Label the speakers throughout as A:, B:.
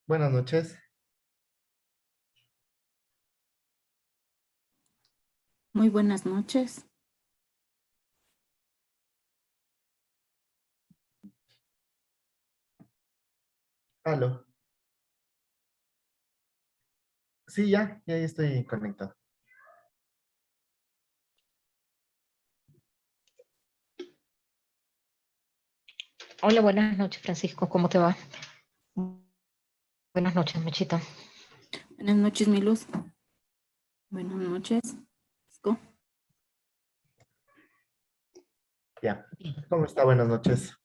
A: Buenas noches.
B: Muy buenas noches.
A: Aló. Sí, ya estoy conectado.
C: Hola, buenas noches, Francisco. ¿Cómo te va? Buenas noches, Mechita.
B: Buenas noches, mi luz. Buenas noches. Francisco.
A: Ya. ¿Cómo está? Buenas noches.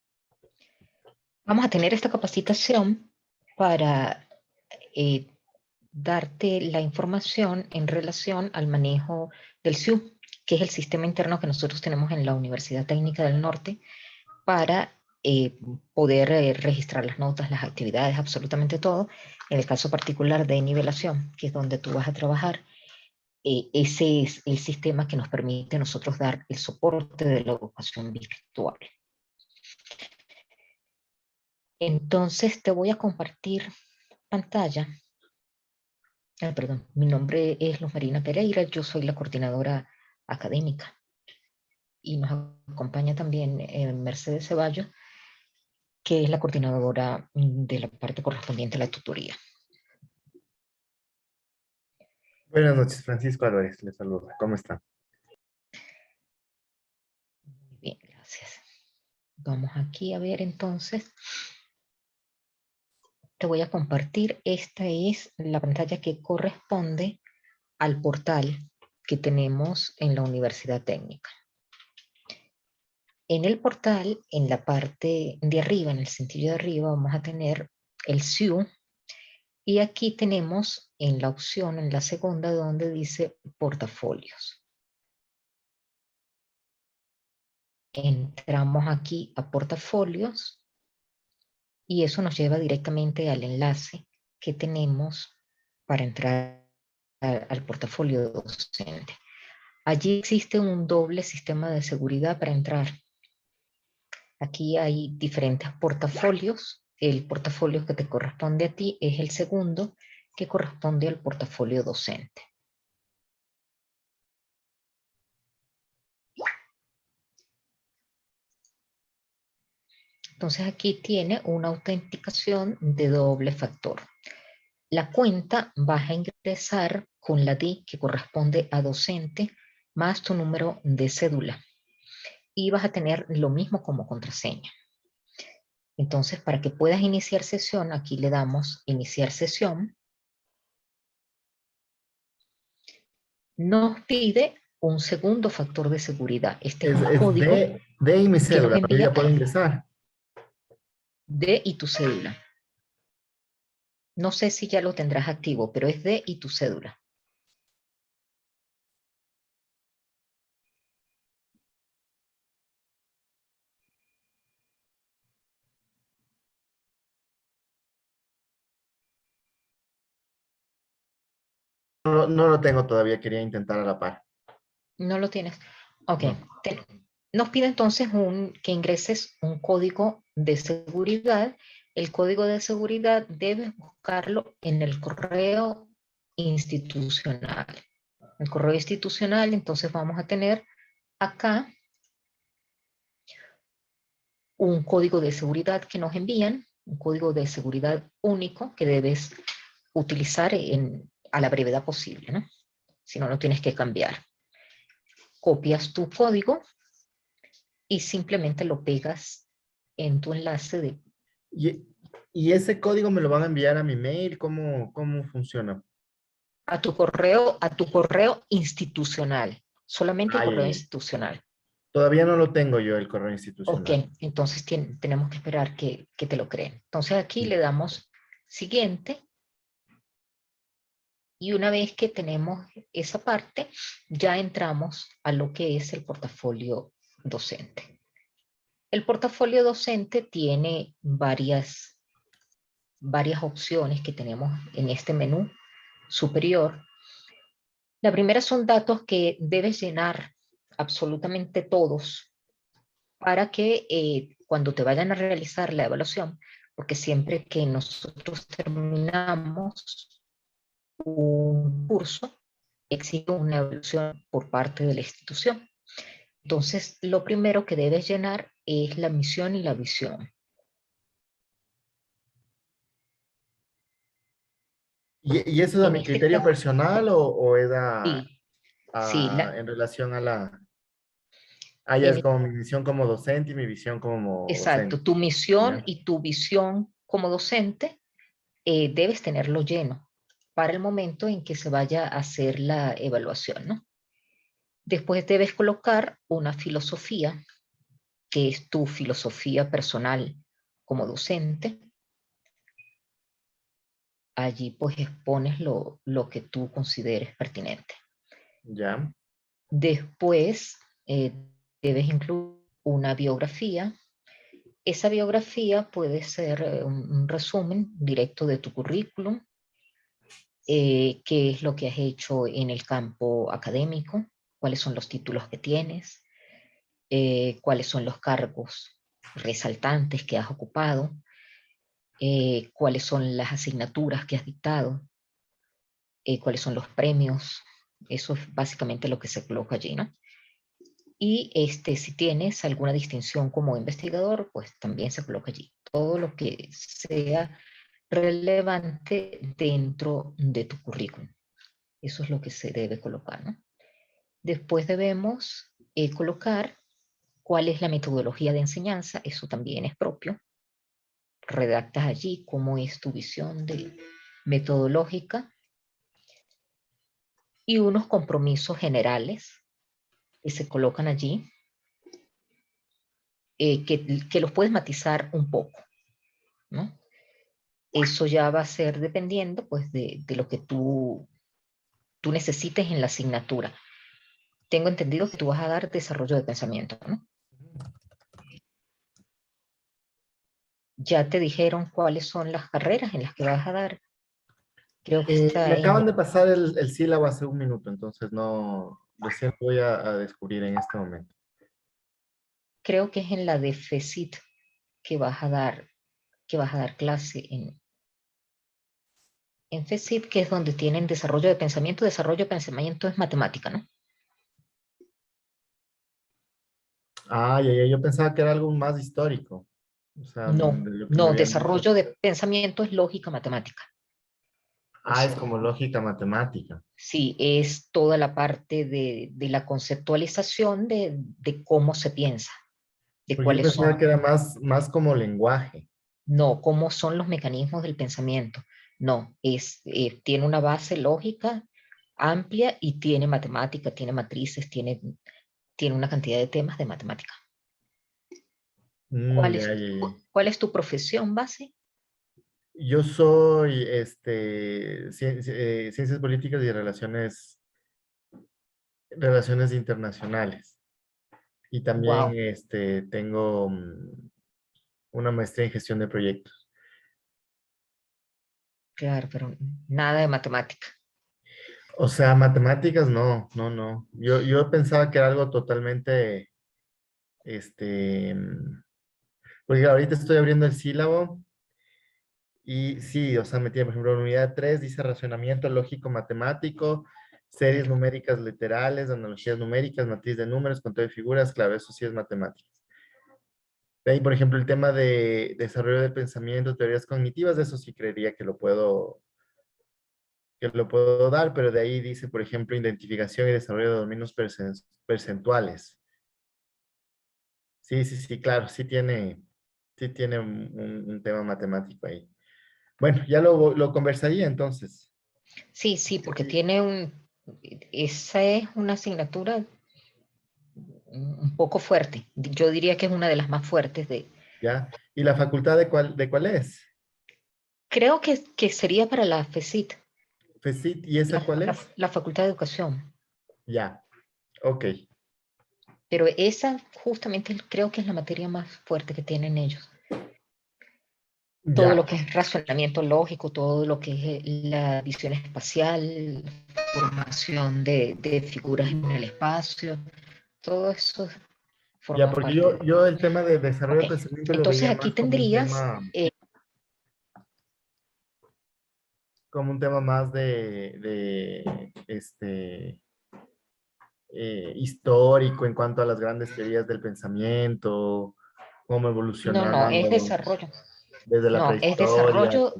C: Vamos a tener esta capacitación para darte la información en relación al manejo del SIU, que es el sistema interno que nosotros tenemos en la Universidad Técnica del Norte para poder registrar las notas, las actividades, absolutamente todo. En el caso particular de nivelación, que es donde tú vas a trabajar, ese es el sistema que nos permite a nosotros dar el soporte de la educación virtual. Entonces te voy a compartir pantalla. Perdón, mi nombre es Luz Marina Pereira, yo soy la coordinadora académica y nos acompaña también Mercedes Ceballos, que es la coordinadora de la parte correspondiente a la tutoría.
A: Buenas noches, Francisco Álvarez. Les saluda. ¿Cómo está?
C: Muy bien, gracias. Vamos aquí a ver entonces. Te voy a compartir, esta es la pantalla que corresponde al portal que tenemos en la Universidad Técnica. En el portal, en la parte de arriba, en el cintillo de arriba, vamos a tener el SIU y aquí tenemos en la opción, en la segunda, donde dice portafolios. Entramos aquí a portafolios y eso nos lleva directamente al enlace que tenemos para entrar al portafolio docente. Allí existe un doble sistema de seguridad para entrar. Aquí hay diferentes portafolios. El portafolio que te corresponde a ti es el segundo, que corresponde al portafolio docente. Entonces aquí tiene una autenticación de doble factor. La cuenta vas a ingresar con la D que corresponde a docente más tu número de cédula. Y vas a tener lo mismo como contraseña. Entonces, para que puedas iniciar sesión, aquí le damos iniciar sesión. Nos pide un segundo factor de seguridad. Este es un
A: Es
C: código
A: de y mi
C: que nos
A: cédula, pero yo
C: envía
A: ya puedo ingresar.
C: D y tu cédula. No sé si ya lo tendrás activo, pero es D y tu cédula.
A: No lo tengo todavía, quería intentar a la par.
C: ¿No lo tienes? Ok.
A: No.
C: Nos pide entonces que ingreses un código de seguridad. El código de seguridad debes buscarlo en el correo institucional. El correo institucional, entonces vamos a tener acá un código de seguridad que nos envían, un código de seguridad único que debes utilizar a la brevedad posible, ¿no? Si no, lo tienes que cambiar. Copias tu código y simplemente lo pegas en tu enlace
A: Y, y ese código me lo van a enviar a mi mail. ¿Cómo funciona?
C: a tu correo institucional, solamente el
A: Ay,
C: correo
A: ay, ay.
C: institucional.
A: Todavía no lo tengo yo, el correo
C: Ok,
A: institucional.
C: entonces tenemos que esperar que te lo creen. Entonces aquí le damos siguiente y una vez que tenemos esa parte, ya entramos a lo que es el portafolio docente. El portafolio docente tiene varias opciones que tenemos en este menú superior. La primera son datos que debes llenar absolutamente todos para que cuando te vayan a realizar la evaluación porque siempre que nosotros terminamos un curso, exige una evaluación por parte de la institución. Entonces, lo primero que debes llenar es la misión y la visión.
A: ¿Y eso es a
C: En
A: mi
C: este
A: criterio
C: caso,
A: personal o es
C: sí, sí,
A: en relación a ya es
C: en-
A: como mi misión como docente y mi visión como
C: exacto,
A: docente?
C: tu misión
A: ¿Ya?
C: y tu visión como docente debes tenerlo lleno para el momento en que se vaya a hacer la evaluación, ¿no? Después debes colocar una filosofía, que es tu filosofía personal como docente. Allí pues expones lo que tú consideres pertinente.
A: ¿Ya?
C: Después debes incluir una biografía. Esa biografía puede ser un resumen directo de tu currículum, qué es lo que has hecho en el campo académico, cuáles son los títulos que tienes, cuáles son los cargos resaltantes que has ocupado, cuáles son las asignaturas que has dictado, cuáles son los premios. Eso es básicamente lo que se coloca allí, ¿no? Y si tienes alguna distinción como investigador, pues también se coloca allí. Todo lo que sea relevante dentro de tu currículum. Eso es lo que se debe colocar, ¿no? Después debemos colocar cuál es la metodología de enseñanza. Eso también es propio. Redactas allí cómo es tu visión metodológica y unos compromisos generales que se colocan allí, que los puedes matizar un poco, ¿no? Eso ya va a ser dependiendo pues, de lo que tú necesites en la asignatura. Tengo entendido que tú vas a dar desarrollo de pensamiento, ¿no? Ya te dijeron cuáles son las carreras en las que vas a dar. Creo que está
A: Me acaban de pasar el sílabo hace un minuto, entonces no, recién voy a descubrir en este momento.
C: creo que es en la de FECIT que vas a dar, clase en FECIT, que es donde tienen desarrollo de pensamiento. Desarrollo de pensamiento es matemática, ¿no?
A: Yo pensaba que era algo más histórico. O sea,
C: No,
A: de lo que me
C: no,
A: habían dicho.
C: desarrollo de pensamiento es lógica matemática. O
A: Es
C: sea,
A: como lógica matemática.
C: sí, es toda la parte de la conceptualización de cómo se piensa, de
A: Porque yo
C: cuáles
A: pensaba
C: son,
A: que era más como lenguaje.
C: no, cómo son los mecanismos del pensamiento. No, tiene una base lógica amplia y tiene matemática, tiene matrices, tiene una cantidad de temas de matemática. ¿Cuál
A: Ya,
C: es,
A: ya, ya.
C: cuál es tu profesión base?
A: Yo soy ciencias políticas y relaciones internacionales. Y también
C: Wow,
A: tengo una maestría en gestión de proyectos.
C: claro, pero nada de matemática.
A: O sea, matemáticas no, no, no. Yo pensaba que era algo totalmente, este, porque ahorita estoy abriendo el sílabo y sí, o sea, me tiene, por ejemplo, en unidad 3 dice racionamiento lógico matemático, series numéricas literales, analogías numéricas, matriz de números, control de figuras, claro, eso sí es matemáticas. De ahí, por ejemplo, el tema de desarrollo del pensamiento, teorías cognitivas, eso sí creería que lo puedo dar, pero de ahí dice, por ejemplo, identificación y desarrollo de dominios percentuales. Sí, sí, sí, claro, sí tiene un tema matemático ahí. Bueno, ya lo conversaría entonces.
C: Sí, sí, porque esa es una asignatura un poco fuerte. Yo diría que es una de las más fuertes
A: ¿Ya? ¿Y la facultad de cuál es?
C: creo que sería para la FECIT,
A: FECIT, ¿y esa cuál es?
C: la Facultad de Educación.
A: Ya, ok.
C: Pero esa justamente creo que es la materia más fuerte que tienen ellos. Todo lo
A: Ya,
C: que es razonamiento lógico, todo lo que es la visión espacial, formación de figuras en el espacio, todo eso
A: ya,
C: forma
A: porque
C: parte
A: yo,
C: de...
A: yo el tema de desarrollo
C: Ok,
A: de pensamiento lo
C: entonces
A: veía
C: aquí
A: más como un
C: tendrías
A: tema. como un tema más histórico en cuanto a las grandes teorías del pensamiento, cómo
C: No, no,
A: evolucionaron
C: es desarrollo.
A: desde la
C: No, es
A: prehistoria.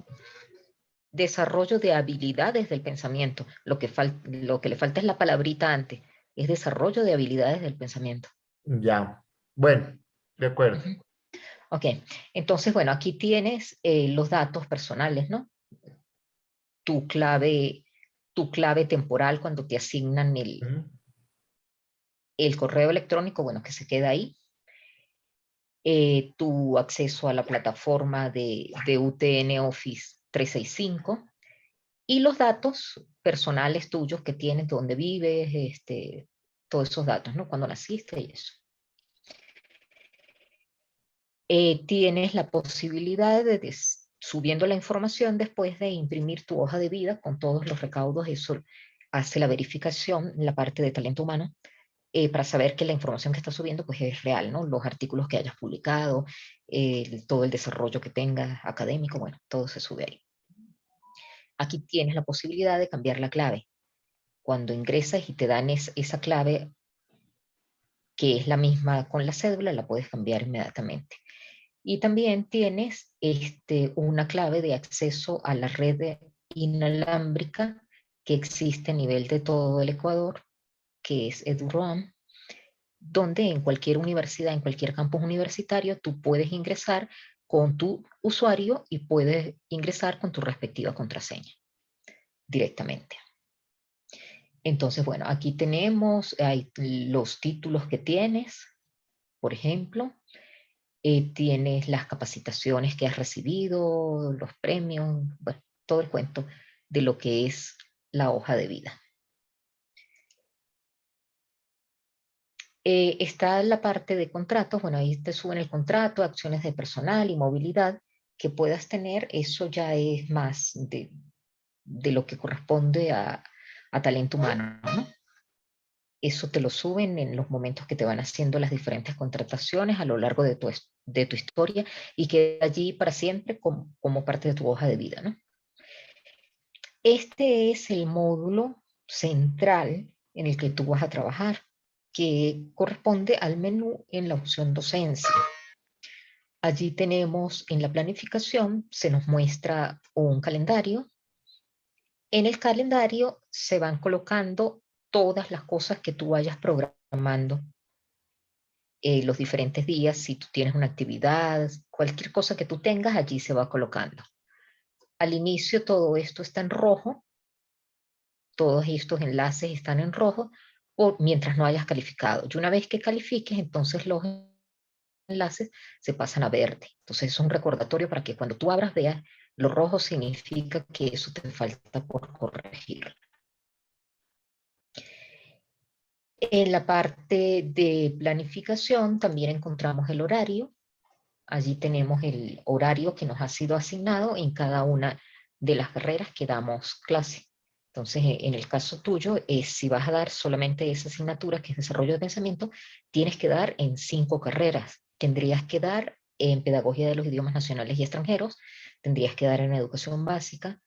C: desarrollo de habilidades del pensamiento. Lo que le falta es la palabrita antes. Es desarrollo de habilidades del pensamiento.
A: Ya, bueno, de acuerdo.
C: Ujú. Ok, entonces, bueno, aquí tienes los datos personales, ¿no? Tu clave, tu clave temporal cuando te asignan
A: Ujú.
C: el correo electrónico, bueno, que se queda ahí. Tu acceso a la plataforma de UTN Office 365 y los datos personales tuyos que tienes, dónde vives, todos esos datos, ¿no? Cuando naciste y eso. Tienes la posibilidad de subiendo la información después de imprimir tu hoja de vida con todos los recaudos, eso hace la verificación en la parte de talento humano para saber que la información que estás subiendo pues es real, ¿no? Los artículos que hayas publicado, todo el desarrollo que tengas académico, bueno, todo se sube ahí. Aquí tienes la posibilidad de cambiar la clave. Cuando ingresas y te dan esa clave, que es la misma con la cédula, la puedes cambiar inmediatamente. Y también tienes una clave de acceso a la red inalámbrica que existe a nivel de todo el Ecuador, que es EduRoam, donde en cualquier universidad, en cualquier campus universitario, tú puedes ingresar con tu usuario y puedes ingresar con tu respectiva contraseña directamente. Entonces, bueno, aquí tenemos los títulos que tienes, por ejemplo, tienes las capacitaciones que has recibido, los premios, bueno, todo el cuento de lo que es la hoja de vida. Está la parte de contratos, bueno, ahí te suben el contrato, acciones de personal y movilidad que puedas tener, eso ya es más de lo que corresponde a talento humano, ¿no? Eso te lo suben en los momentos que te van haciendo las diferentes contrataciones a lo largo de tu historia y queda allí para siempre como parte de tu hoja de vida, ¿no? Este es el módulo central en el que tú vas a trabajar, que corresponde al menú en la opción docencia. Allí tenemos en la planificación, se nos muestra un calendario. En el calendario se van colocando todas las cosas que tú vayas programando, los diferentes días, si tú tienes una actividad, cualquier cosa que tú tengas, allí se va colocando. Al inicio todo esto está en rojo, todos estos enlaces están en rojo, mientras no hayas calificado. Y una vez que califiques, entonces los enlaces se pasan a verde. Entonces es un recordatorio para que cuando tú abras veas lo rojo significa que eso te falta por corregir. En la parte de planificación también encontramos el horario. Allí tenemos el horario que nos ha sido asignado en cada una de las carreras que damos clase. Entonces, en el caso tuyo, si vas a dar solamente esa asignatura, que es desarrollo de pensamiento, tienes que dar en 5 carreras. Tendrías que dar en pedagogía de los idiomas nacionales y extranjeros, tendrías que dar en educación básica,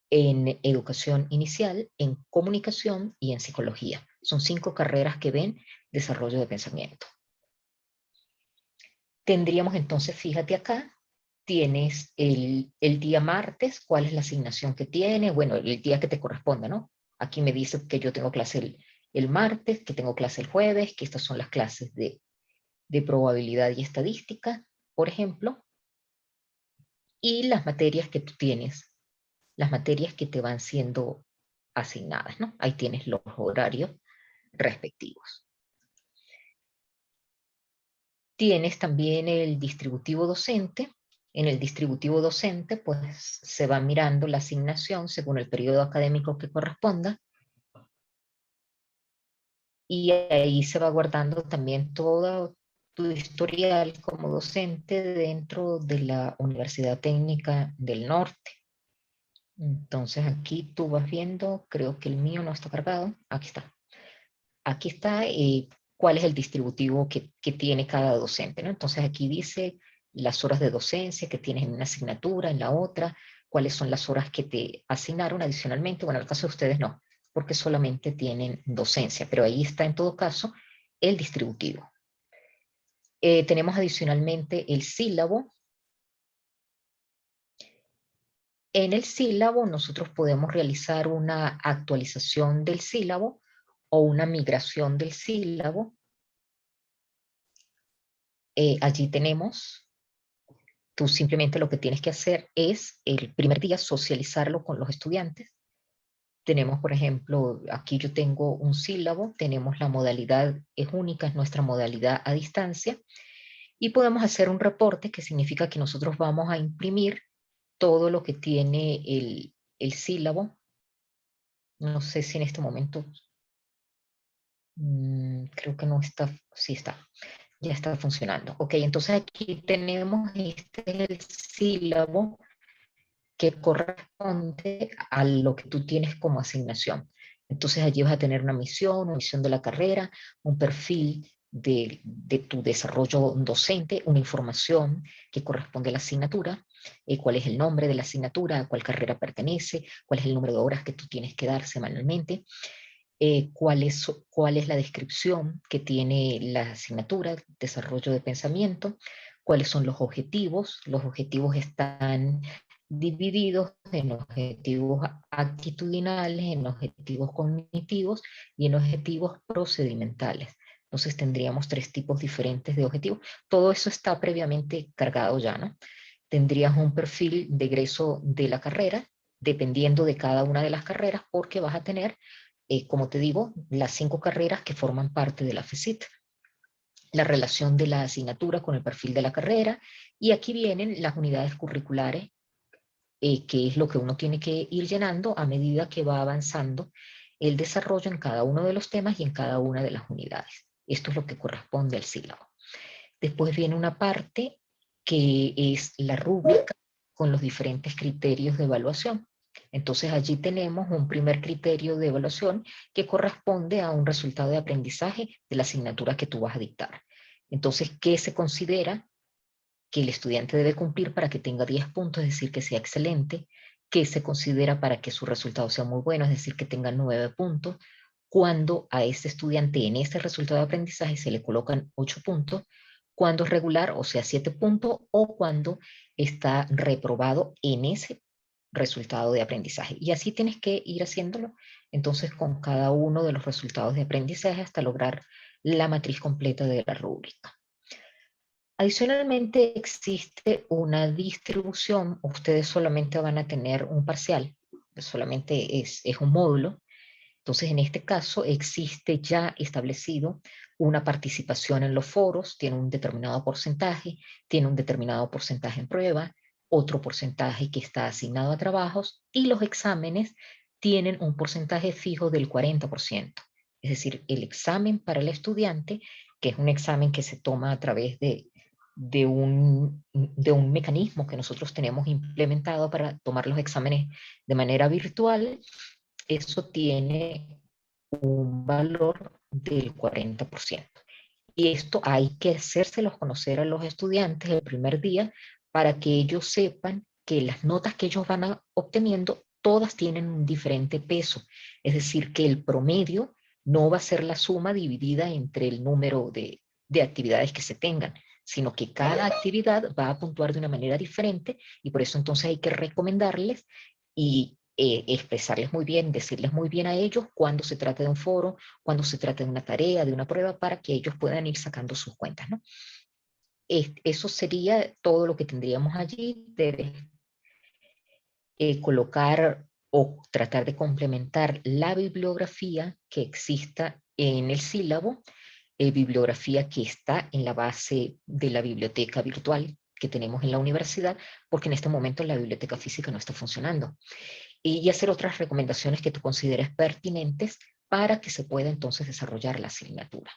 C: en educación inicial, en comunicación y en psicología. Son 5 carreras que ven desarrollo de pensamiento. Tendríamos entonces, fíjate acá, tienes el día martes, cuál es la asignación que tiene, bueno, el día que te corresponda, ¿no? Aquí me dice que yo tengo clase el martes, que tengo clase el jueves, que estas son las clases de probabilidad y estadística, por ejemplo, y las materias que tú tienes, las materias que te van siendo asignadas, ¿no? Ahí tienes los horarios respectivos. Tienes también el distributivo docente. En el distributivo docente, pues se va mirando la asignación según el periodo académico que corresponda. Y ahí se va guardando también todo tu historial como docente dentro de la Universidad Técnica del Norte. Entonces aquí tú vas viendo, creo que el mío no está cargado. Aquí está. Aquí está cuál es el distributivo que tiene cada docente, ¿no? Entonces aquí dice las horas de docencia que tienes en una asignatura, en la otra, cuáles son las horas que te asignaron adicionalmente. Bueno, en el caso de ustedes no, porque solamente tienen docencia, pero ahí está en todo caso el distributivo. Tenemos adicionalmente el sílabo. En el sílabo nosotros podemos realizar una actualización del sílabo o una migración del sílabo. Allí tenemos, tú simplemente lo que tienes que hacer es el primer día socializarlo con los estudiantes. Tenemos, por ejemplo, aquí yo tengo un sílabo, tenemos la modalidad, es única, es nuestra modalidad a distancia, y podemos hacer un reporte, que significa que nosotros vamos a imprimir todo lo que tiene el sílabo. No sé si en este momento, creo que no está, sí está, ya está funcionando. Ok, entonces aquí tenemos este es el sílabo que corresponde a lo que tú tienes como asignación. Entonces allí vas a tener una misión de la carrera, un perfil de tu desarrollo docente, una información que corresponde a la asignatura, cuál es el nombre de la asignatura, a cuál carrera pertenece, cuál es el número de horas que tú tienes que dar semanalmente, cuál es la descripción que tiene la asignatura, desarrollo de pensamiento, cuáles son los objetivos. Los objetivos están divididos en objetivos actitudinales, en objetivos cognitivos y en objetivos procedimentales. Entonces tendríamos 3 tipos diferentes de objetivos. Todo eso está previamente cargado ya, ¿no? Tendrías un perfil de egreso de la carrera, dependiendo de cada una de las carreras, porque vas a tener, como te digo, las 5 carreras que forman parte de la FECIT. La relación de la asignatura con el perfil de la carrera, y aquí vienen las unidades curriculares, que es lo que uno tiene que ir llenando a medida que va avanzando el desarrollo en cada uno de los temas y en cada una de las unidades. Esto es lo que corresponde al sílabo. Después viene una parte que es la rúbrica con los diferentes criterios de evaluación. Entonces allí tenemos un primer criterio de evaluación que corresponde a un resultado de aprendizaje de la asignatura que tú vas a dictar. Entonces, ¿qué se considera que el estudiante debe cumplir para que tenga 10 puntos, es decir, que sea excelente? ¿Qué se considera para que su resultado sea muy bueno, es decir, que tenga 9 puntos? Cuando a este estudiante en este resultado de aprendizaje se le colocan 8 puntos, cuando es regular, o sea, 7 puntos, o cuando está reprobado en ese resultado de aprendizaje. Y así tienes que ir haciéndolo, entonces, con cada uno de los resultados de aprendizaje hasta lograr la matriz completa de la rúbrica. Adicionalmente, existe una distribución. Ustedes solamente van a tener un parcial, solamente es un módulo. Entonces, en este caso, existe ya establecido una participación en los foros, tiene un determinado porcentaje en prueba, otro porcentaje que está asignado a trabajos, y los exámenes tienen un porcentaje fijo del 40%. Es decir, el examen para el estudiante, que es un examen que se toma a través de un mecanismo que nosotros tenemos implementado para tomar los exámenes de manera virtual, eso tiene un valor del 40%. Y esto hay que hacérselos conocer a los estudiantes el primer día para que ellos sepan que las notas que ellos van obteniendo, todas tienen un diferente peso. Es decir, que el promedio no va a ser la suma dividida entre el número de actividades que se tengan, sino que cada actividad va a puntuar de una manera diferente, y por eso entonces hay que recomendarles y expresarles muy bien, decirles muy bien a ellos cuando se trata de un foro, cuando se trata de una tarea, de una prueba, para que ellos puedan ir sacando sus cuentas, ¿no? Eso sería todo lo que tendríamos allí. Debes colocar o tratar de complementar la bibliografía que exista en el sílabo, bibliografía que está en la base de la biblioteca virtual que tenemos en la universidad, porque en este momento la biblioteca física no está funcionando. Y hacer otras recomendaciones que tú consideres pertinentes para que se pueda entonces desarrollar la asignatura.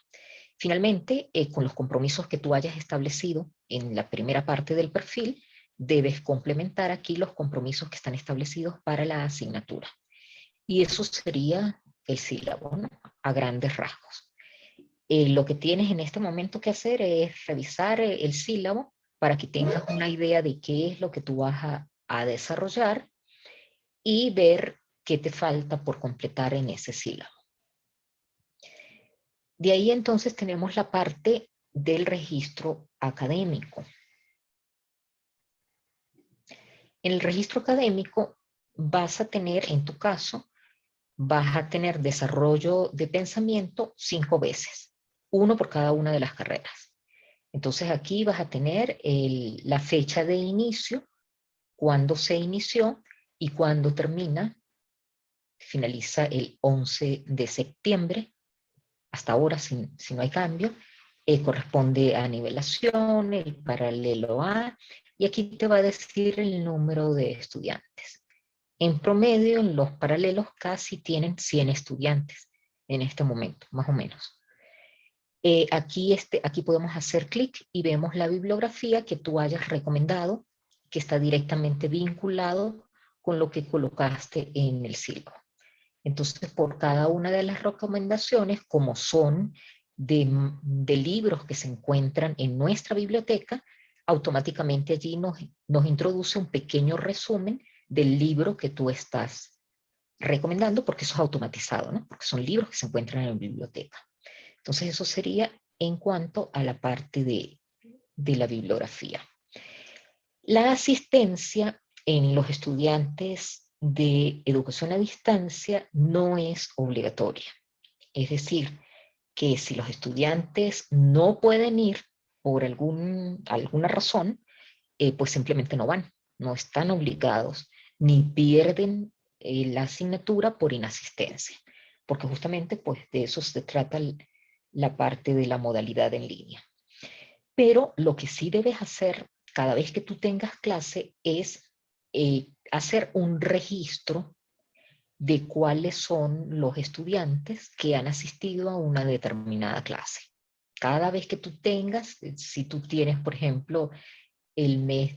C: Finalmente, con los compromisos que tú hayas establecido en la primera parte del perfil, debes complementar aquí los compromisos que están establecidos para la asignatura. Y eso sería el sílabo, ¿no? A grandes rasgos. Lo que tienes en este momento que hacer es revisar el sílabo para que tengas una idea de qué es lo que tú vas a desarrollar y ver qué te falta por completar en ese sílabo. De ahí entonces tenemos la parte del registro académico. En el registro académico vas a tener, en tu caso, vas a tener desarrollo de pensamiento 5 veces, uno por cada una de las carreras. Entonces aquí vas a tener la fecha de inicio, cuándo se inició y cuándo termina. Finaliza el 11 de septiembre, hasta ahora si no hay cambio. Corresponde a nivelación, el paralelo A, y aquí te va a decir el número de estudiantes. En promedio, en los paralelos casi tienen 100 estudiantes en este momento, más o menos. Aquí podemos hacer clic y vemos la bibliografía que tú hayas recomendado, que está directamente vinculado con lo que colocaste en el sílabo. Entonces, por cada una de las recomendaciones, como son de libros que se encuentran en nuestra biblioteca, automáticamente allí nos introduce un pequeño resumen del libro que tú estás recomendando, porque eso es automatizado, ¿no? Porque son libros que se encuentran en la biblioteca. Entonces, eso sería en cuanto a la parte de la bibliografía. La asistencia en los estudiantes de educación a distancia no es obligatoria. Es decir, que si los estudiantes no pueden ir por alguna razón, pues simplemente no van, no están obligados, ni pierden la asignatura por inasistencia, porque justamente pues de eso se trata la parte de la modalidad en línea. Pero lo que sí debes hacer cada vez que tú tengas clase es hacer un registro de cuáles son los estudiantes que han asistido a una determinada clase. Cada vez que tú tengas, si tú tienes, por ejemplo, el mes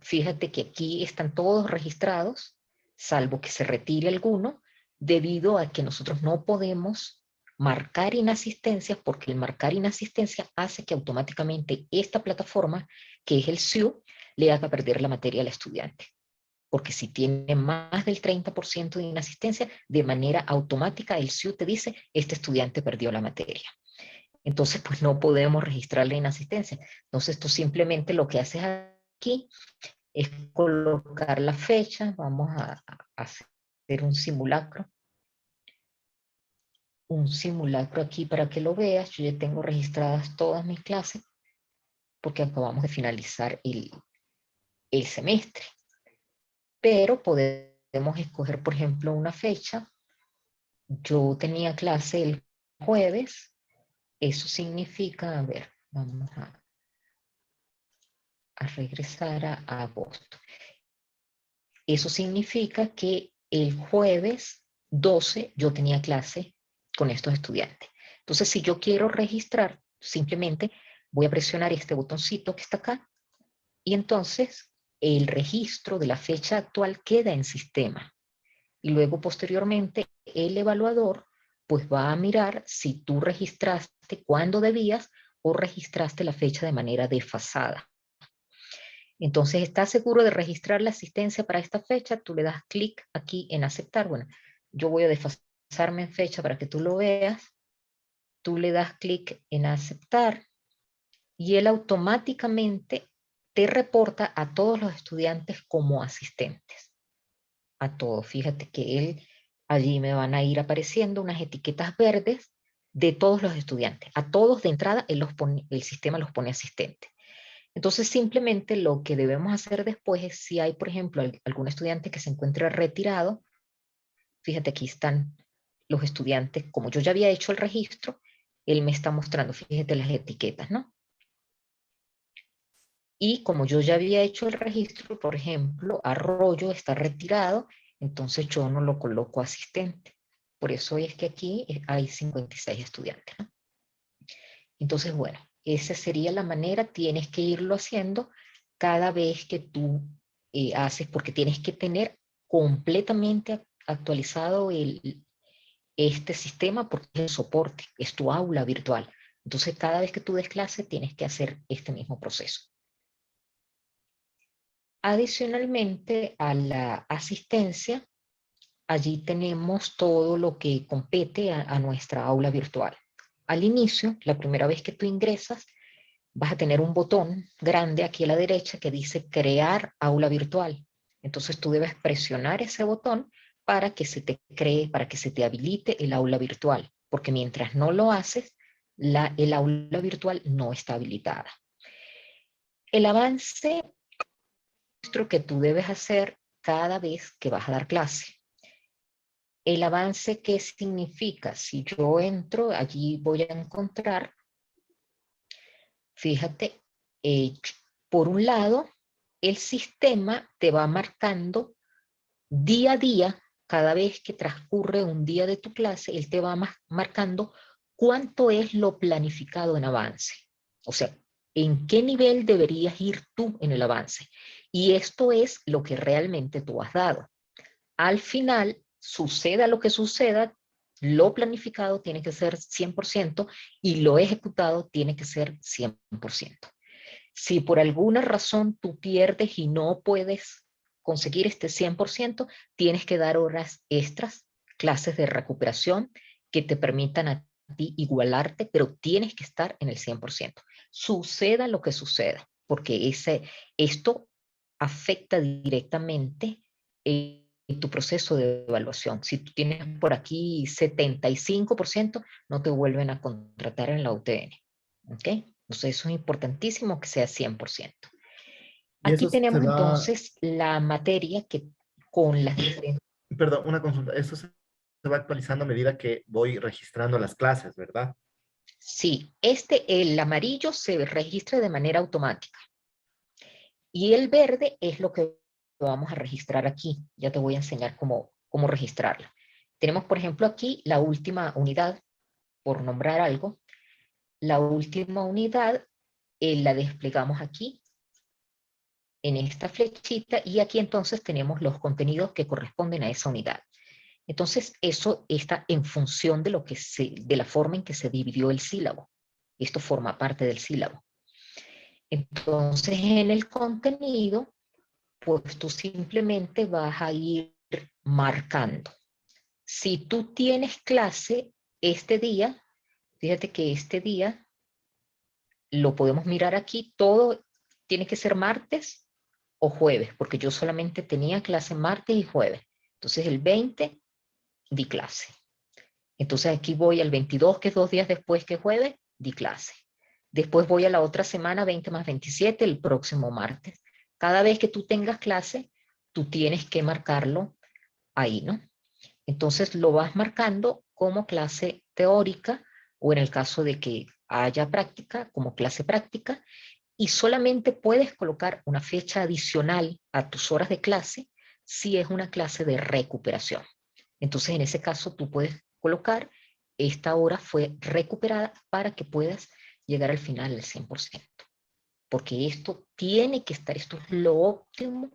C: fíjate que aquí están todos registrados, salvo que se retire alguno, debido a que nosotros no podemos marcar inasistencias, porque el marcar inasistencia hace que automáticamente esta plataforma, que es el SIU, le haga perder la materia al estudiante. Porque si tiene más del 30% de inasistencia, de manera automática el SIU te dice, este estudiante perdió la materia. Entonces, pues no podemos registrar la inasistencia. Entonces, tú simplemente lo que haces aquí es colocar la fecha. Vamos a hacer un simulacro. Un simulacro aquí para que lo veas. Yo ya tengo registradas todas mis clases porque acabamos de finalizar el semestre. Pero podemos escoger, por ejemplo, una fecha. Yo tenía clase el jueves. Eso significa, a ver, vamos a regresar a agosto. Eso significa que el jueves 12 yo tenía clase con estos estudiantes. Entonces, si yo quiero registrar, simplemente voy a presionar este botoncito que está acá y entonces el registro de la fecha actual queda en sistema. Y luego, posteriormente, el evaluador pues va a mirar si tú registraste cuando debías o registraste la fecha de manera desfasada. Entonces, ¿estás seguro de registrar la asistencia para esta fecha? Tú le das clic aquí en aceptar. Bueno, yo voy a desfasarme en fecha para que tú lo veas. Tú le das clic en aceptar y él automáticamente te reporta a todos los estudiantes como asistentes. A todos. Fíjate que allí me van a ir apareciendo unas etiquetas verdes de todos los estudiantes. A todos de entrada el sistema los pone asistentes. Entonces, simplemente lo que debemos hacer después es, si hay, por ejemplo, algún estudiante que se encuentre retirado, fíjate, aquí están los estudiantes, como yo ya había hecho el registro, él me está mostrando, fíjate las etiquetas, ¿no? Y como yo ya había hecho el registro, por ejemplo, Arroyo está retirado, entonces yo no lo coloco asistente. Por eso es que aquí hay 56 estudiantes, ¿no? Entonces, bueno, esa sería la manera, tienes que irlo haciendo cada vez que tú haces, porque tienes que tener completamente actualizado este sistema, porque es el soporte, es tu aula virtual. Entonces, cada vez que tú des clase, tienes que hacer este mismo proceso. Adicionalmente a la asistencia, allí tenemos todo lo que compete a nuestra aula virtual. Al inicio, la primera vez que tú ingresas, vas a tener un botón grande aquí a la derecha que dice crear aula virtual. Entonces tú debes presionar ese botón para que se te cree, para que se te habilite el aula virtual, porque mientras no lo haces, el aula virtual no está habilitada. El avance que tú debes hacer cada vez que vas a dar clase. El avance, ¿qué significa? Si yo entro, allí voy a encontrar, fíjate, por un lado, el sistema te va marcando día a día, cada vez que transcurre un día de tu clase, él te va marcando cuánto es lo planificado en avance. O sea, en qué nivel deberías ir tú en el avance. Y esto es lo que realmente tú has dado. Al final, suceda lo que suceda, lo planificado tiene que ser 100% y lo ejecutado tiene que ser 100%. Si por alguna razón tú pierdes y no puedes conseguir este 100%, tienes que dar horas extras, clases de recuperación que te permitan a ti igualarte, pero tienes que estar en el 100%. Suceda lo que suceda, porque esto afecta directamente tu proceso de evaluación. Si tú tienes por aquí 75%, no te vuelven a contratar en la UTN. ¿Ok? Entonces eso es importantísimo que sea 100%.
A: Y
C: Aquí
A: eso se
C: tenemos
A: va,
C: entonces la materia que con las diferentes...
A: perdón, una consulta, eso se va actualizando a medida que voy registrando las clases, ¿verdad?
C: Sí, el amarillo se registra de manera automática y el verde es lo que vamos a registrar aquí. Ya te voy a enseñar cómo registrarla. Tenemos, por ejemplo, aquí la última unidad, por nombrar algo. La última unidad la desplegamos aquí en esta flechita y aquí entonces tenemos los contenidos que corresponden a esa unidad. Entonces eso está en función de, de la forma en que se dividió el sílabo. Esto forma parte del sílabo. Entonces en el contenido, pues tú simplemente vas a ir marcando. Si tú tienes clase este día, fíjate que este día lo podemos mirar aquí, todo tiene que ser martes o jueves, porque yo solamente tenía clase martes y jueves. Entonces el 20 di clase. Entonces aquí voy al 22, que es 2 días después que jueves, di clase. Después voy a la otra semana, 20 más 27, el próximo martes. Cada vez que tú tengas clase, tú tienes que marcarlo ahí, ¿no? Entonces lo vas marcando como clase teórica o en el caso de que haya práctica, como clase práctica, y solamente puedes colocar una fecha adicional a tus horas de clase si es una clase de recuperación. Entonces, en ese caso, tú puedes colocar esta hora fue recuperada para que puedas llegar al final al 100%. Porque esto tiene que estar, esto es lo óptimo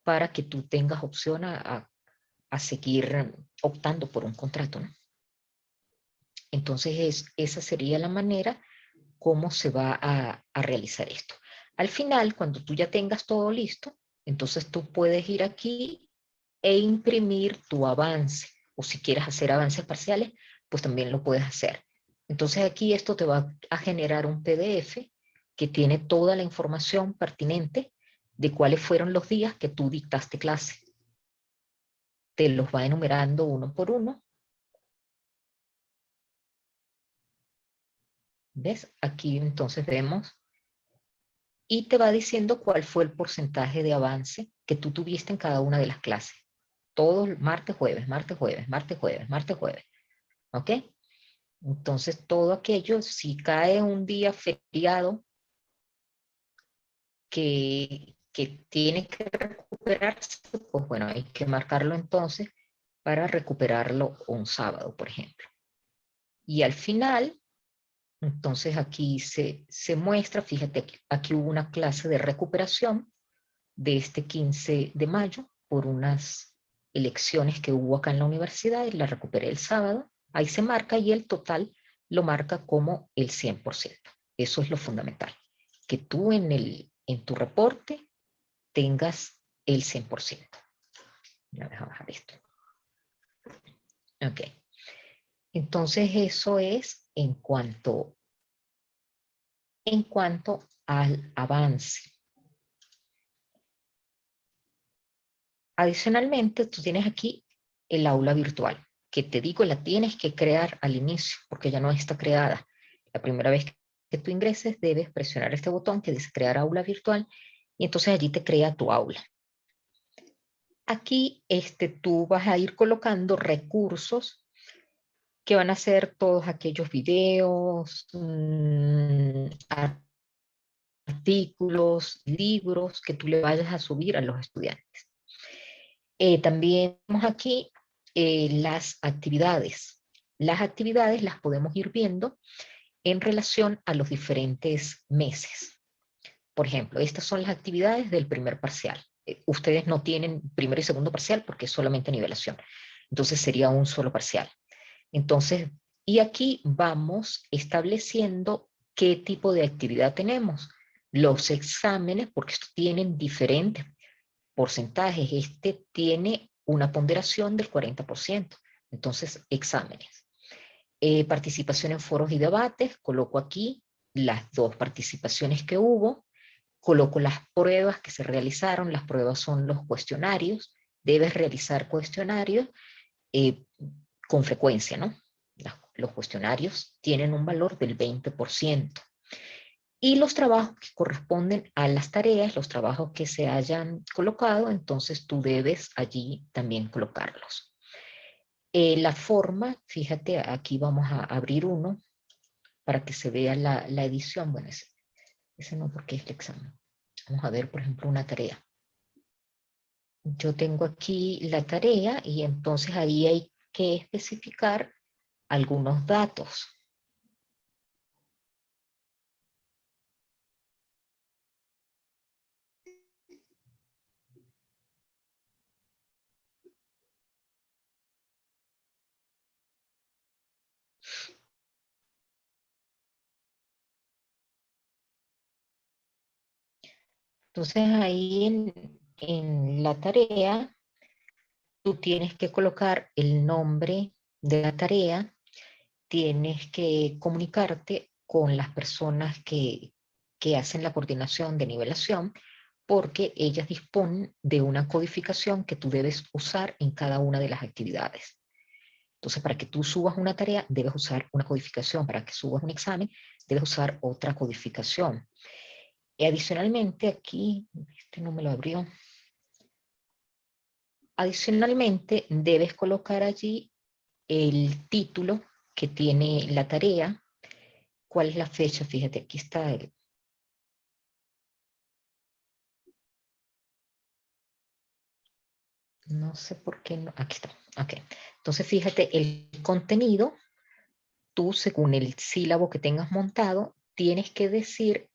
C: para que tú tengas opción a seguir optando por un contrato, ¿no? Entonces, esa sería la manera cómo se va a realizar esto. Al final, cuando tú ya tengas todo listo, entonces tú puedes ir aquí e imprimir tu avance. O si quieres hacer avances parciales, pues también lo puedes hacer. Entonces aquí esto te va a generar un PDF que tiene toda la información pertinente de cuáles fueron los días que tú dictaste clase. Te los va enumerando uno por uno. ¿Ves? Aquí entonces vemos y te va diciendo cuál fue el porcentaje de avance que tú tuviste en cada una de las clases. Todo martes, jueves, martes, jueves, martes, jueves, martes, jueves. ¿Ok? Entonces todo aquello, si cae un día feriado que tiene que recuperarse, pues bueno, hay que marcarlo entonces para recuperarlo un sábado, por ejemplo. Y al final, entonces aquí se muestra, fíjate, aquí hubo una clase de recuperación de este 15 de mayo por unas elecciones que hubo acá en la universidad y la recuperé el sábado. Ahí se marca y el total lo marca como el 100%. Eso es lo fundamental. Que tú en tu reporte tengas el 100%. Ya dejo bajar esto. Ok. Entonces eso es en cuanto al avance. Adicionalmente, tú tienes aquí el aula virtual, que te digo, la tienes que crear al inicio, porque ya no está creada. La primera vez que tú ingreses, debes presionar este botón que dice crear aula virtual, y entonces allí te crea tu aula. Aquí tú vas a ir colocando recursos que van a ser todos aquellos videos, artículos, libros que tú le vayas a subir a los estudiantes. También tenemos aquí las actividades. Las actividades las podemos ir viendo en relación a los diferentes meses. Por ejemplo, estas son las actividades del primer parcial. Ustedes no tienen primero y segundo parcial porque es solamente nivelación. Entonces sería un solo parcial. Entonces, y aquí vamos estableciendo qué tipo de actividad tenemos. Los exámenes, porque estos tienen diferentes porcentajes. Este tiene una ponderación del 40%. Entonces, exámenes. Participación en foros y debates. Coloco aquí las 2 participaciones que hubo. Coloco las pruebas que se realizaron. Las pruebas son los cuestionarios. Debes realizar cuestionarios con frecuencia, ¿no? Los cuestionarios tienen un valor del 20%. Y los trabajos que corresponden a las tareas, los trabajos que se hayan colocado, entonces tú debes allí también colocarlos. La forma, fíjate, aquí vamos a abrir uno para que se vea la edición. Bueno, ese no, porque es el examen. Vamos a ver, por ejemplo, una tarea. Yo tengo aquí la tarea y entonces ahí hay que especificar algunos datos. Entonces ahí en la tarea, tú tienes que colocar el nombre de la tarea, tienes que comunicarte con las personas que hacen la coordinación de nivelación, porque ellas disponen de una codificación que tú debes usar en cada una de las actividades. Entonces, para que tú subas una tarea, debes usar una codificación. Para que subas un examen, debes usar otra codificación. Y adicionalmente, aquí, no me lo abrió. Adicionalmente, debes colocar allí el título que tiene la tarea. ¿Cuál es la fecha? Fíjate, aquí está no sé por qué no. Aquí está. Ok. Entonces, fíjate, el contenido, tú según el sílabo que tengas montado, tienes que decir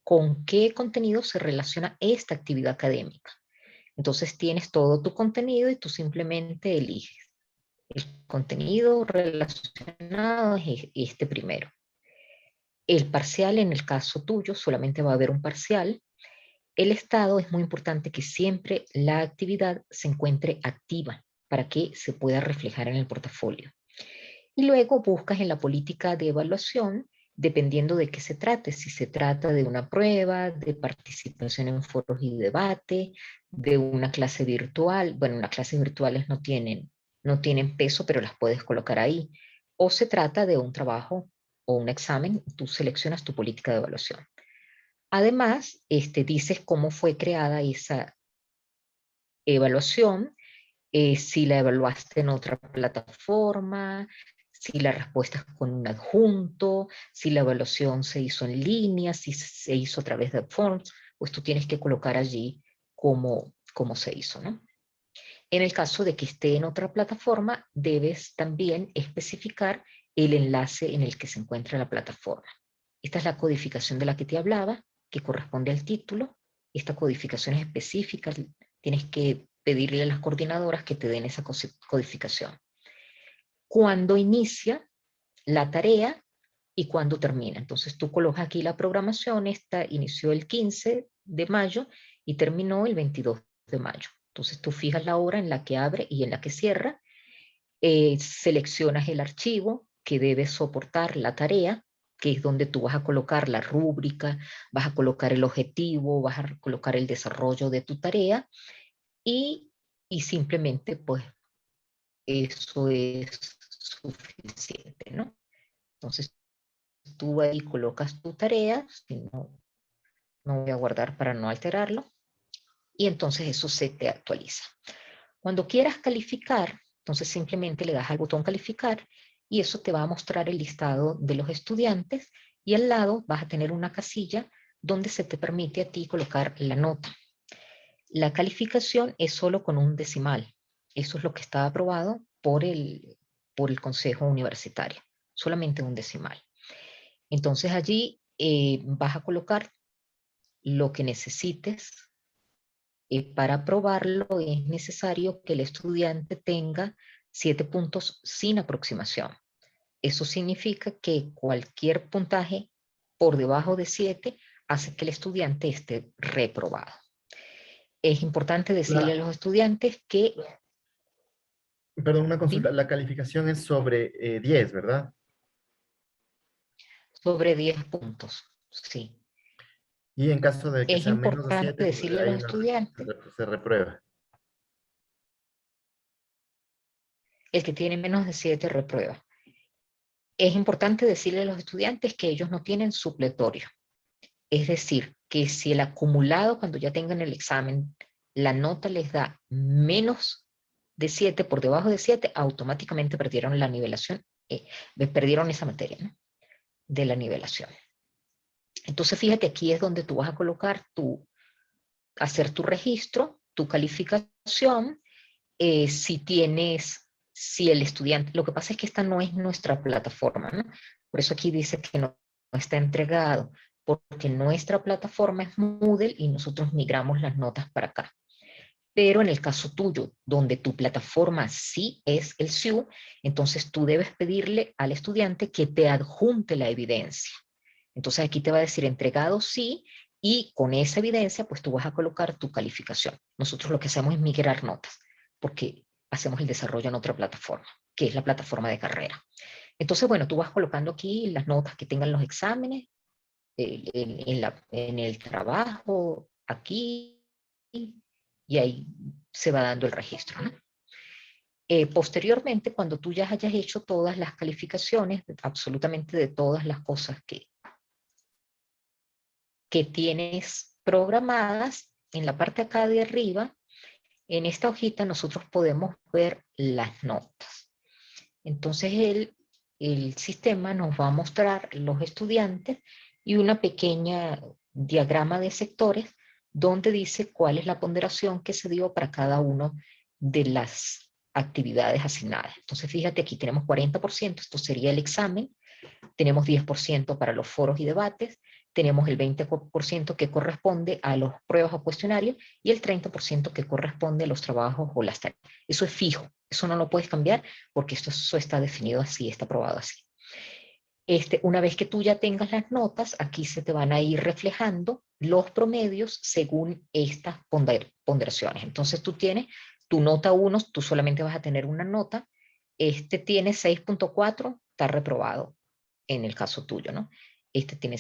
C: con qué contenido se relaciona esta actividad académica. Entonces tienes todo tu contenido y tú simplemente eliges. El contenido relacionado es este primero. El parcial, en el caso tuyo, solamente va a haber un parcial. El estado es muy importante que siempre la actividad se encuentre activa para que se pueda reflejar en el portafolio. Y luego buscas en la política de evaluación, dependiendo de qué se trate, si se trata de una prueba, de participación en foros y debate, de una clase virtual. Bueno, las clases virtuales no tienen peso, pero las puedes colocar ahí. O se trata de un trabajo o un examen, tú seleccionas tu política de evaluación. Además, dices cómo fue creada esa evaluación, si la evaluaste en otra plataforma, si la respuesta es con un adjunto, si la evaluación se hizo en línea, si se hizo a través de forms, pues tú tienes que colocar allí cómo se hizo, ¿no? En el caso de que esté en otra plataforma, debes también especificar el enlace en el que se encuentra la plataforma. Esta es la codificación de la que te hablaba, que corresponde al título. Esta codificación es específica, tienes que pedirle a las coordinadoras que te den esa codificación. Cuando inicia la tarea y cuando termina. Entonces tú colocas aquí la programación, esta inició el 15 de mayo y terminó el 22 de mayo. Entonces tú fijas la hora en la que abre y en la que cierra, seleccionas el archivo que debe soportar la tarea, que es donde tú vas a colocar la rúbrica, vas a colocar el objetivo, vas a colocar el desarrollo de tu tarea y simplemente pues eso es suficiente, ¿no? Entonces tú ahí colocas tu tarea, si no, no voy a guardar para no alterarlo, y entonces eso se te actualiza. Cuando quieras calificar, entonces simplemente le das al botón calificar y eso te va a mostrar el listado de los estudiantes y al lado vas a tener una casilla donde se te permite a ti colocar la nota. La calificación es solo con un decimal. Eso es lo que está aprobado por el Consejo Universitario, solamente un decimal. Entonces allí vas a colocar lo que necesites. Para aprobarlo es necesario que el estudiante tenga 7 puntos sin aproximación. Eso significa que cualquier puntaje por debajo de 7 hace que el estudiante esté reprobado. Es importante decirle a los estudiantes que...
A: Perdón, una consulta.
C: Dime.
A: La calificación es sobre 10, ¿verdad?
C: Sobre 10 puntos, sí.
A: Y en caso de que
C: Es
A: sea menos de
C: importante
A: 7,
C: decirle a
A: hay
C: los estudiantes,
A: se reprueba.
C: el que tiene menos de 7 reprueba. Es importante decirle a los estudiantes que ellos no tienen supletorio. Es decir, que si el acumulado, cuando ya tengan el examen, la nota les da menos de 7, por debajo de 7, automáticamente perdieron la nivelación, perdieron esa materia, ¿no? De la nivelación. Entonces, fíjate, aquí es donde tú vas a colocar hacer tu registro, tu calificación, si el estudiante, lo que pasa es que esta no es nuestra plataforma, ¿no? Por eso aquí dice que no está entregado, porque nuestra plataforma es Moodle y nosotros migramos las notas para acá. Pero en el caso tuyo, donde tu plataforma sí es el SIU, entonces tú debes pedirle al estudiante que te adjunte la evidencia. Entonces aquí te va a decir entregado sí, y con esa evidencia pues tú vas a colocar tu calificación. Nosotros lo que hacemos es migrar notas, porque hacemos el desarrollo en otra plataforma, que es la plataforma de carrera. Entonces, bueno, tú vas colocando aquí las notas que tengan los exámenes, en el trabajo, aquí, y ahí se va dando el registro, ¿no? Posteriormente, cuando tú ya hayas hecho todas las calificaciones, absolutamente de todas las cosas que tienes programadas, en la parte acá de arriba, en esta hojita nosotros podemos ver las notas. Entonces el sistema nos va a mostrar los estudiantes y una pequeña diagrama de sectores donde dice cuál es la ponderación que se dio para cada uno de las actividades asignadas. Entonces fíjate, aquí tenemos 40%, esto sería el examen, tenemos 10% para los foros y debates, tenemos el 20% que corresponde a los pruebas o cuestionarios y el 30% que corresponde a los trabajos o las tareas. Eso es fijo, eso no lo puedes cambiar porque eso está definido así, está aprobado así. Una vez que tú ya tengas las notas, aquí se te van a ir reflejando los promedios según estas ponderaciones. Entonces tú tienes tu nota 1, tú solamente vas a tener una nota, tiene 6.4, está reprobado en el caso tuyo, ¿no? Este tiene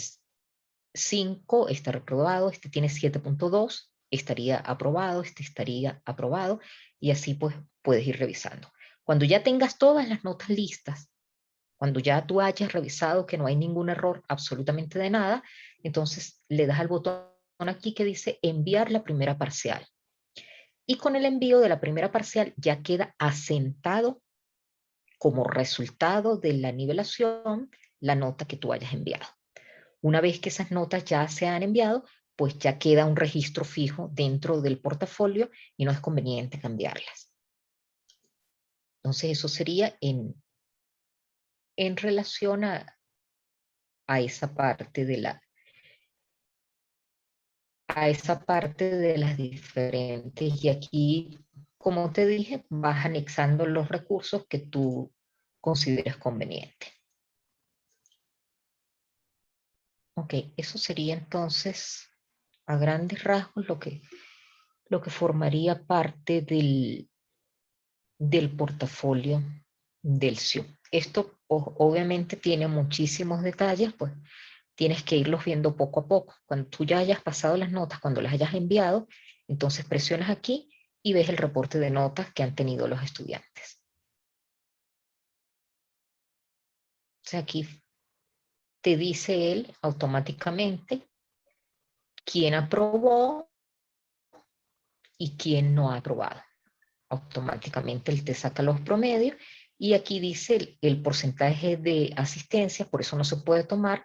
C: 5, está reprobado, este tiene 7.2, estaría aprobado, este estaría aprobado, y así pues puedes ir revisando. Cuando ya tengas todas las notas listas, cuando ya tú hayas revisado que no hay ningún error absolutamente de nada, entonces le das al botón aquí que dice enviar la primera parcial. Y con el envío de la primera parcial ya queda asentado como resultado de la nivelación la nota que tú hayas enviado. Una vez que esas notas ya se han enviado, pues ya queda un registro fijo dentro del portafolio y no es conveniente cambiarlas. Entonces eso sería en relación a esa parte de las diferentes, y aquí, como te dije, vas anexando los recursos que tú consideres conveniente. Ok, eso sería entonces a grandes rasgos lo que formaría parte del portafolio del SIU. Esto obviamente tiene muchísimos detalles, pues tienes que irlos viendo poco a poco. Cuando tú ya hayas pasado las notas, cuando las hayas enviado, entonces presionas aquí y ves el reporte de notas que han tenido los estudiantes. O sea, aquí te dice él automáticamente quién aprobó y quién no ha aprobado. Automáticamente él te saca los promedios y aquí dice el porcentaje de asistencia, por eso no se puede tomar.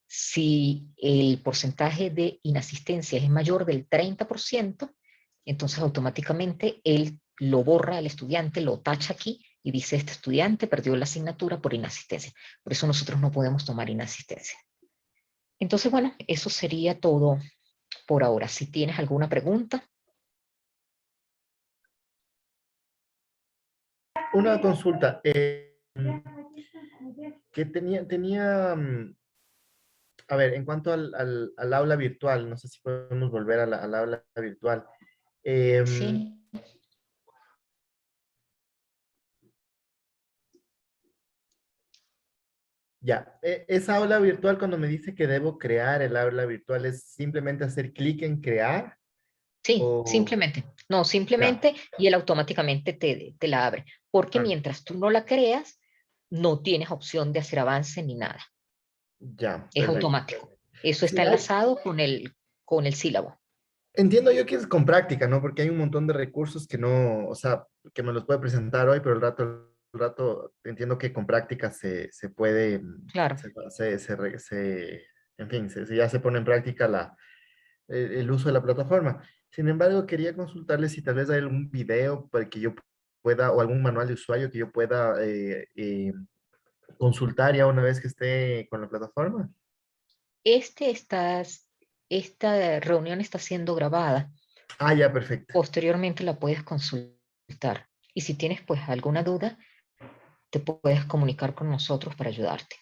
C: Si el porcentaje de inasistencia es mayor del 30%, entonces automáticamente él lo borra al estudiante, lo tacha aquí y dice este estudiante perdió la asignatura por inasistencia. Por eso nosotros no podemos tomar inasistencia. Entonces, bueno, eso sería todo por ahora. Si tienes alguna pregunta.
A: Una consulta. Que tenía, a ver, en cuanto al aula virtual, no sé si podemos volver al aula virtual. Em,
C: Sí.
A: Ya, esa aula virtual cuando me dice que debo crear el aula virtual, ¿es simplemente hacer clic en crear?
C: Sí,
A: O
C: simplemente. No,
A: ya,
C: simplemente y él automáticamente te la abre. Porque
A: ah,
C: mientras tú no la creas, no tienes opción de hacer avance ni nada.
A: ya,
C: Es
A: perfecto.
C: automático. Eso
A: Sí,
C: está enlazado con el sílabo.
A: entiendo yo que es con práctica, ¿no? Porque hay un montón de recursos que no, o sea, que me los puede presentar hoy, pero el rato entiendo que con práctica se puede,
C: Claro,
A: en fin, ya se pone en práctica el uso de la plataforma. Sin embargo, quería consultarles si tal vez hay algún video para que yo pueda, o algún manual de usuario que yo pueda consultar ya una vez que esté con la plataforma.
C: este esta reunión está siendo grabada.
A: Ah, ya, perfecto.
C: Posteriormente la puedes consultar. Y si tienes pues alguna duda, te puedes comunicar con nosotros para ayudarte.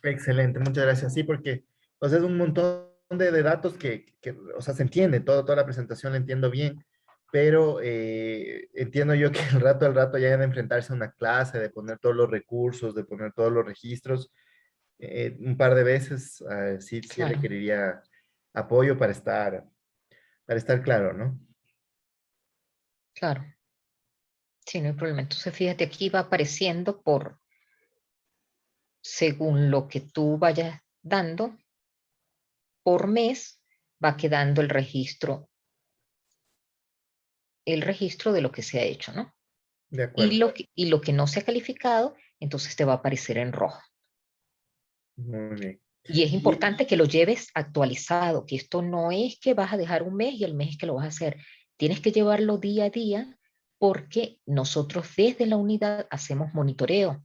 A: Excelente, muchas gracias. Sí, porque o sea, es un montón de datos o sea, se entiende, toda la presentación la entiendo bien, pero entiendo yo que al rato ya de enfrentarse a una clase, de poner todos los recursos, de poner todos los registros, un par de veces, sí
C: Claro,
A: requeriría apoyo para estar claro, ¿no?
C: claro. Sí, no hay problema. Entonces, fíjate, aquí va apareciendo según lo que tú vayas dando, por mes va quedando el registro de lo que se ha hecho, ¿no?
A: De acuerdo.
C: Y lo que no se ha calificado, entonces te va a aparecer en rojo.
A: Muy bien.
C: Y es
A: Y,
C: importante que lo lleves actualizado, que esto no es que vas a dejar un mes y el mes es que lo vas a hacer. Tienes que llevarlo día a día porque nosotros desde la unidad hacemos monitoreo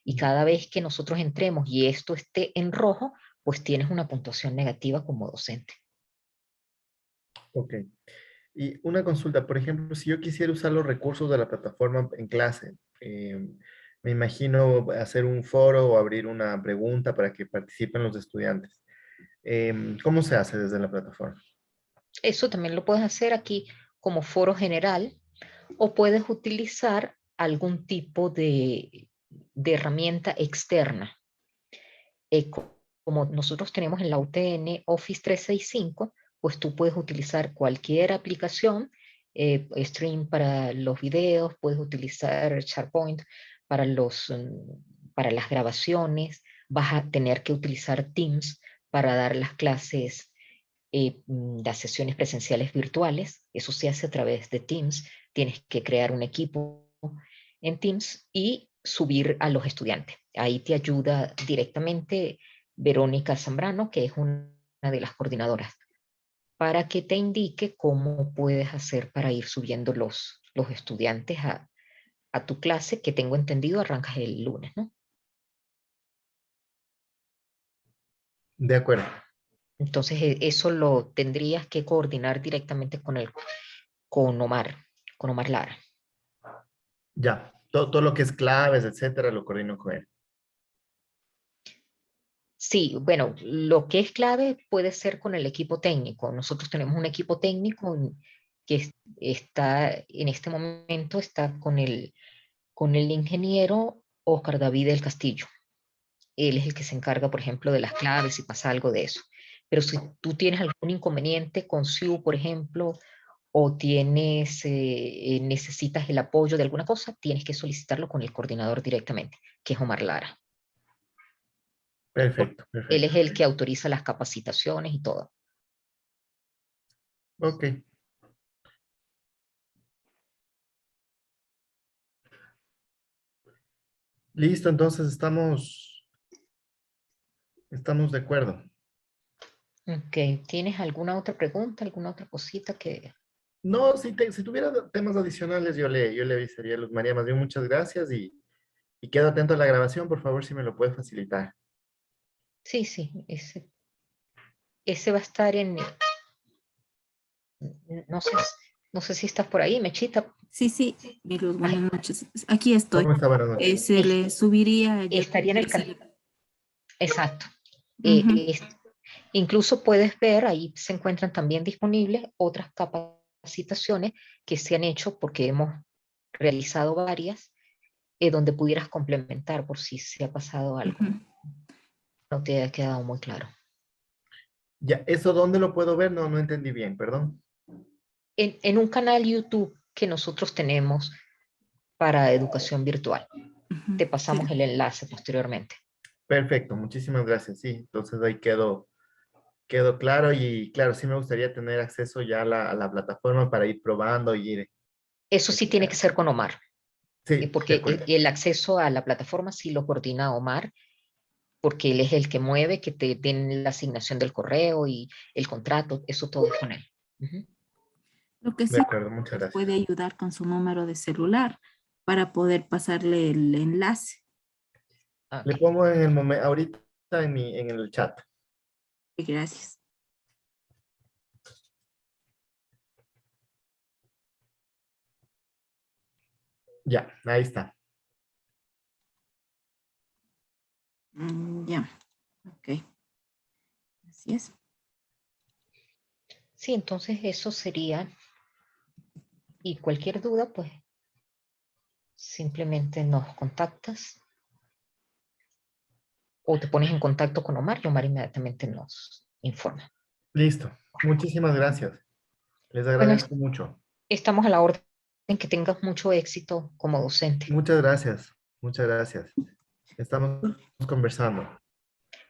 C: y cada vez que nosotros entremos y esto esté en rojo, pues tienes una puntuación negativa como docente.
A: ok. Y una consulta, por ejemplo, si yo quisiera usar los recursos de la plataforma en clase, me imagino hacer un foro o abrir una pregunta para que participen los estudiantes. ¿Cómo se hace desde la plataforma?
C: Eso también lo puedes hacer aquí como foro general o puedes utilizar algún tipo de herramienta externa. Como nosotros tenemos en la UTN Office 365, pues tú puedes utilizar cualquier aplicación, Stream para los videos, puedes utilizar SharePoint para, para las grabaciones, vas a tener que utilizar Teams para dar las clases, las sesiones presenciales virtuales, eso se hace a través de Teams, tienes que crear un equipo en Teams y subir a los estudiantes. Ahí te ayuda directamente Verónica Zambrano, que es una de las coordinadoras, para que te indique cómo puedes hacer para ir subiendo los estudiantes a tu clase, que tengo entendido arrancas el lunes, ¿no?
A: De acuerdo.
C: Entonces eso lo tendrías que coordinar directamente con con Omar Lara.
A: Ya. Todo lo que es claves, etcétera, lo coordino con él.
C: Sí, bueno, lo que es clave puede ser con el equipo técnico. Nosotros tenemos un equipo técnico que está en este momento está con el ingeniero Oscar David del Castillo. Él es el que se encarga, por ejemplo, de las claves si pasa algo de eso. Pero si tú tienes algún inconveniente con SIU, por ejemplo, o necesitas el apoyo de alguna cosa, tienes que solicitarlo con el coordinador directamente, que es Omar Lara. Porque
A: Perfecto,
C: él es
A: perfecto.
C: el que autoriza las capacitaciones y todo.
A: Ok. Listo, entonces estamos de acuerdo.
C: Ok, ¿tienes alguna otra pregunta, alguna otra cosita que...
A: No, si tuviera temas adicionales, yo le avisaría a Luz María. Más bien, muchas gracias y quedo atento a la grabación, por favor, si me lo puedes facilitar.
C: Sí, sí, ese va a estar no sé, no sé si estás por ahí, Mechita.
B: Sí, sí, mi Luz, buenas noches. Aquí estoy.
A: ¿Cómo está? Buenas noches.
B: Se le subiría, yo
C: Estaría en
B: creo
C: el
B: que
C: canal. Exacto.
B: Ujú,
C: Es- Incluso puedes ver, ahí se encuentran también disponibles otras capacitaciones que se han hecho porque hemos realizado varias, donde pudieras complementar por si se ha pasado algo.
B: ujú.
C: No te ha quedado muy claro.
A: Ya, ¿eso dónde lo puedo ver? No, no entendí bien, perdón.
C: En un canal YouTube que nosotros tenemos para educación virtual.
B: Ujú,
C: Te
B: sí,
C: pasamos el enlace posteriormente.
A: Perfecto, muchísimas gracias. Sí, entonces ahí quedó claro y claro, sí me gustaría tener acceso ya a la plataforma para ir probando y ir.
C: Eso sí tiene que
A: este,
C: ser con Omar,
A: Sí, de
C: porque
A: acuerdo.
C: el acceso a la plataforma sí lo coordina Omar, porque él es el que mueve, que te den la asignación del correo y el contrato, eso todo es con él. Ujú.
B: lo que
A: De
B: sí
A: acuerdo, muchas
B: les puede
A: gracias.
B: ayudar con su número de celular para poder pasarle el enlace.
A: Le
C: Ok.
A: pongo en el momento, ahorita en el chat.
B: Gracias.
A: Ya, ahí está.
B: Ya, ok. Así es.
C: Sí, entonces eso sería, y cualquier duda, pues simplemente nos contactas o te pones en contacto con Omar y Omar inmediatamente nos informa.
A: Listo. Muchísimas gracias. Les
C: Bueno,
A: agradezco mucho.
C: estamos a la orden, que tengas mucho éxito como docente.
A: Muchas gracias. Muchas gracias. Estamos conversando.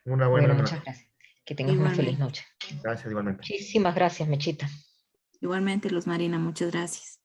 A: Una buena
C: Bueno,
A: noche.
C: muchas gracias. Que tengas una feliz
B: Igualmente.
C: noche.
A: Gracias igualmente.
C: Muchísimas gracias, Mechita.
B: Igualmente, Luz Marina, muchas gracias.